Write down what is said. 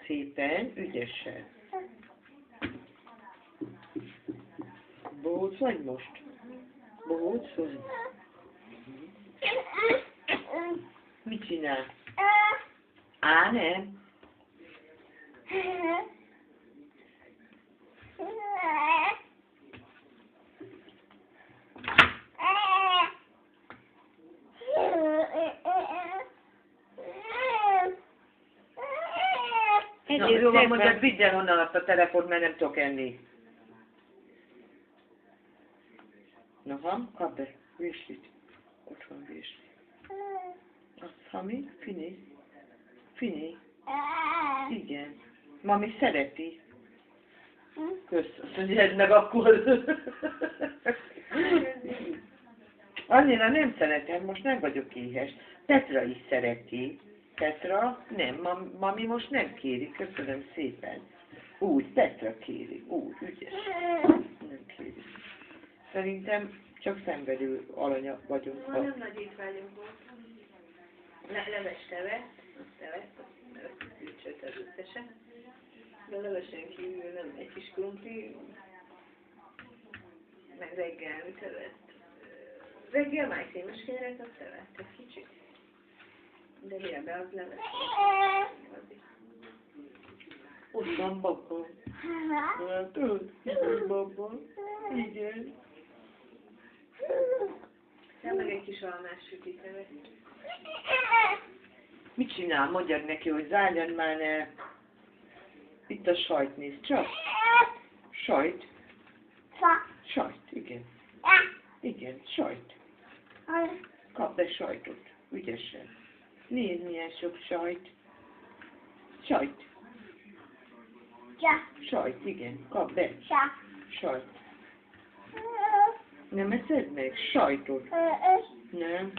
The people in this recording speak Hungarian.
szépen, ügyesen. Bohóc vagy most? Bohóc vagy? Mit csinál? Á, nem. Egyébként Na, szépen vidd el onnan azt a telefont, mert nem tudok enni. Naha, kapd be, virslit. Ott van virsli. Azt, Hami, Fini. Fini. Igen. Mami szereti. Kösz, azt mondja, meg akkor. Annyira nem szeretem, most nem vagyok éhes. Petra is szereti. Petra? Nem, mami most nem kéri, köszönöm szépen. Úgy, Petra kéri, úgy, ügyes. Nem kéri. Szerintem csak szenvedő alanya vagyunk. Ma nem nagy étvágyunk volt. Leves tevet, sőt az összesen. De a levesen kívül nem egy kis krumpli, meg reggel mit evett? Reggel májszémes kenyeret, azt evett egy kicsit. De délbe az leves. Ott van baba. Látod? Igen, baba. Igen. Meg egy kis almás sütit evett. Mit csinál? Mondjad neki, hogy zárjan már ne. Itt a sajt, nézd csak. Sajt. Sajt, igen. Igen, sajt. Kap be sajtot. Ügyesen. Nézd, milyen sok sajt. Sajt. Sajt, igen. Kap be. Sajt. Nem eszed meg? Sajtot. Nem.